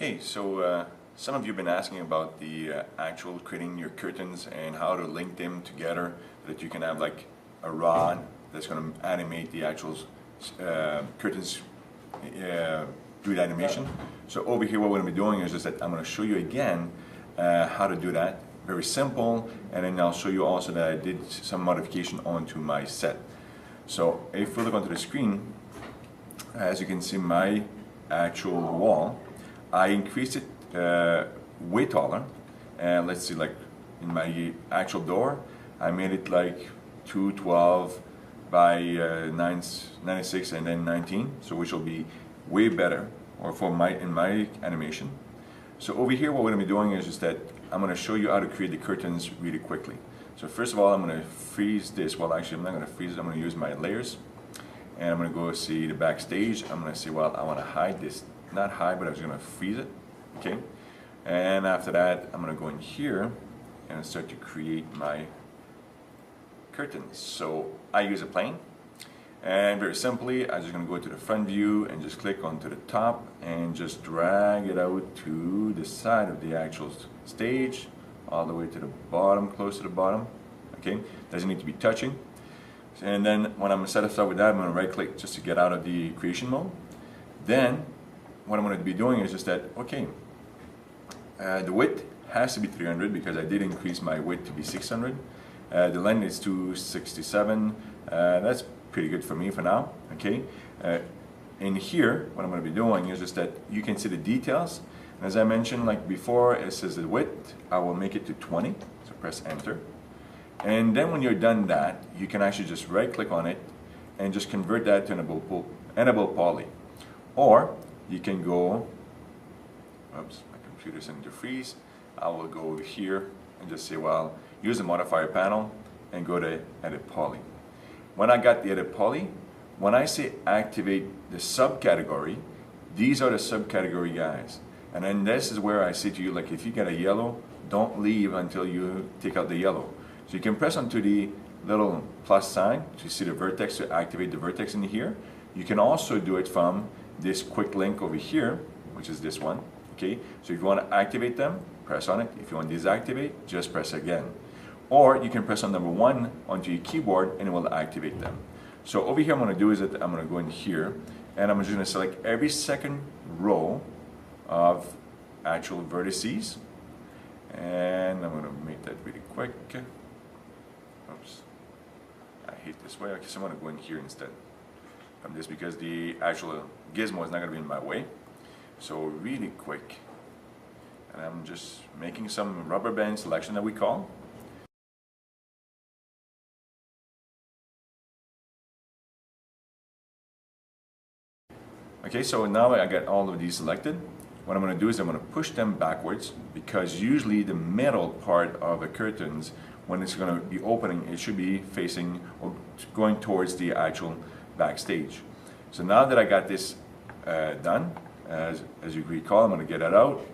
Okay, so some of you have been asking about the actual creating your curtains and how to link them together so that you can have like a rod that's going to animate the actual curtains, do the animation. So over here what we're going to be doing is just that I'm going to show you again how to do that. Very simple, and then I'll show you also that I did some modification onto my set. So if we look onto the screen, as you can see my actual wall, I increased it way taller, and let's see, like in my actual door I made it like 212 by 96 and then 19, so which will be way better or for in my animation. So over here what we're going to be doing is just that I'm going to show you how to create the curtains really quickly. So first of all I'm going to freeze this. Well, actually I'm not going to freeze it, I'm going to use my layers, and I'm going to go see the backstage. I'm going to say, well, I want to hide this, not hide, but I was going to freeze it, okay? And after that I'm going to go in here and start to create my curtains. So I use a plane, and very simply I'm just going to go to the front view and just click onto the top and just drag it out to the side of the actual stage, all the way to the bottom, close to the bottom, okay? Doesn't need to be touching. And then when I'm set up with that, I'm going to right click just to get out of the creation mode. Then what I'm going to be doing is just that, okay, the width has to be 300 because I did increase my width to be 600. The length is 267. That's pretty good for me for now, okay? In here, what I'm going to be doing is just that you can see the details. And as I mentioned, like before, it says the width, I will make it to 20, so press enter. And then when you're done that, you can actually just right click on it and just convert that to enable poly. Or you can go, oops, my computer's into freeze. I will go over here and just say, well, use the modifier panel and go to edit poly. When I got the edit poly, when I say activate the subcategory, these are the subcategory guys. And then this is where I say to you, like if you get a yellow, don't leave until you take out the yellow. So you can press onto the little plus sign to see the vertex, to activate the vertex in here. You can also do it from this quick link over here, which is this one, okay? So if you want to activate them, press on it. If you want to deactivate, just press again. Or you can press on number 1 onto your keyboard and it will activate them. So over here I'm going to do is that I'm going to go in here and I'm just going to select every second row of actual vertices, and I'm going to make that really quick. Oops, I hate this way. Okay, so I'm going to go in here instead of this because the actual gizmo is not going to be in my way. So really quick, and I'm just making some rubber band selection that we call. Okay, so now I got all of these selected. What I'm going to do is I'm going to push them backwards, because usually the middle part of the curtains, when it's going to be opening, it should be facing or going towards the actual backstage. So now that I got this done, as you recall, I'm going to get it out.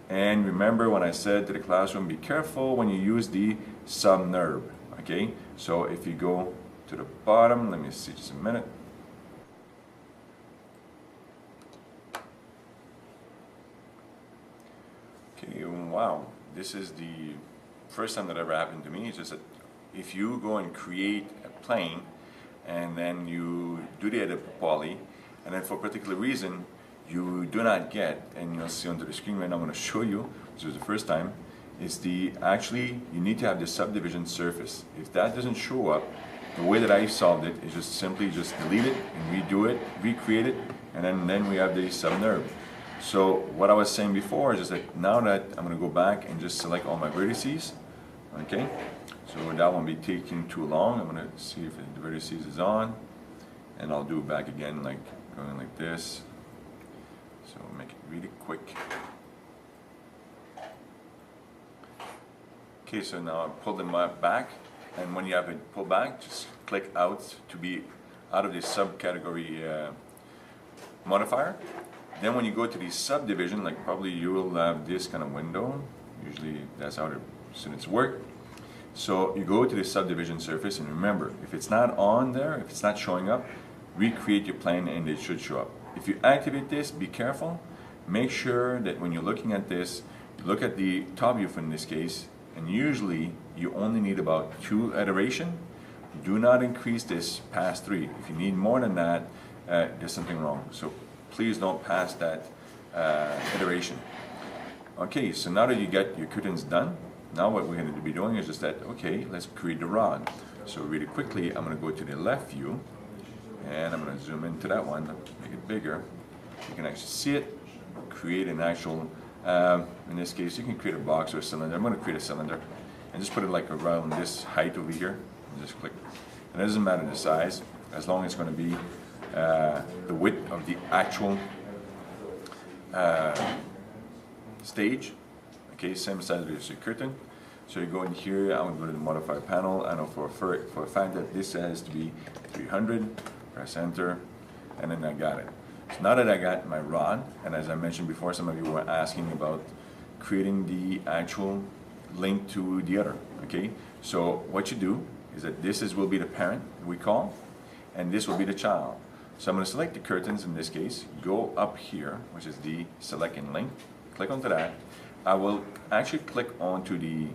And remember when I said to the classroom, be careful when you use the subnerb, okay? So if you go to the bottom, let me see just a minute. Okay, wow, this is the first time that ever happened to me. It's just that if you go and create a plane and then you do the edit poly, and then for a particular reason you do not get, and you'll see onto the screen right now, I'm going to show you, which is the first time, is actually you need to have the subdivision surface. If that doesn't show up, the way that I solved it is just simply just delete it and redo it, recreate it, and then we have the subnerb. So what I was saying before is just that now that I'm going to go back and just select all my vertices, okay? So that won't be taking too long. I'm going to see if the vertices is on, and I'll do it back again, like going like this. So make it really quick. Okay, so now I pull them back, and when you have it pulled back, just click out to be out of the subcategory modifier. Then when you go to the subdivision, like probably you will have this kind of window. Usually that's how the students work. So you go to the subdivision surface, and remember, if it's not on there, if it's not showing up, recreate your plane and it should show up. If you activate this, be careful, make sure that when you're looking at this, you look at the top view in this case, and usually you only need about 2 iterations. Do not increase this past 3. If you need more than that, there's something wrong. So please don't pass that iteration. Okay, so now that you get your curtains done, now what we're going to be doing is just that, okay, let's create the rod. So really quickly, I'm going to go to the left view, and I'm going to zoom into that one, make it bigger. You can actually see it, create an actual, in this case, you can create a box or a cylinder. I'm going to create a cylinder, and just put it like around this height over here, and just click. And it doesn't matter the size, as long as it's going to be the width of the actual stage. Okay, same size as your curtain. So you go in here, I'm going to go to the modifier panel. I know for a fact that this has to be 300, press enter, and then I got it. So now that I got my rod, and as I mentioned before, some of you were asking about creating the actual link to the other. Okay, so what you do is that will be the parent we call, and this will be the child. So I'm going to select the curtains in this case, go up here, which is the select and link, click onto that. I will actually click onto the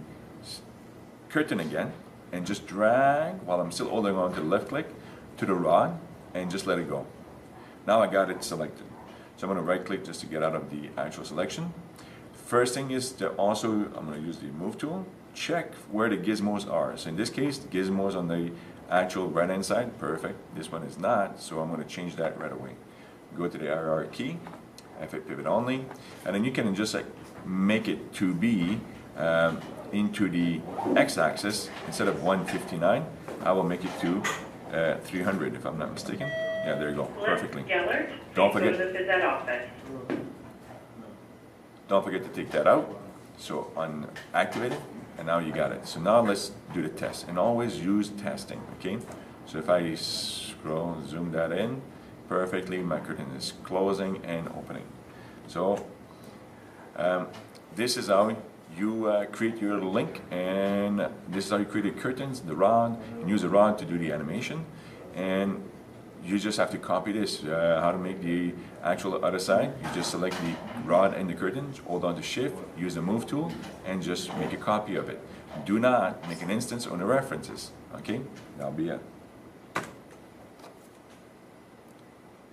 curtain again and just drag while I'm still holding on to the left click to the rod and just let it go. Now I got it selected. So I'm going to right click just to get out of the actual selection. First thing is to also, I'm going to use the move tool, check where the gizmos are. So in this case, the gizmos on the actual right hand side, perfect. This one is not, so I'm going to change that right away. Go to the RR key, FA pivot only, and then you can just like make it to be into the x-axis. Instead of 159, I will make it to 300 if I'm not mistaken. Yeah, there you go, perfectly. Don't forget to take that out. So unactivate it, and now you got it. So now let's do the test, and always use testing. Okay, so if I scroll, zoom that in perfectly, my curtain is closing and opening. So this is how you create your link, and this is how you create the curtains, the rod, and use the rod to do the animation. And you just have to copy this, how to make the actual other side. You just select the rod and the curtains, hold on to shift, use the move tool, and just make a copy of it. Do not make an instance on the references. Okay, that'll be it.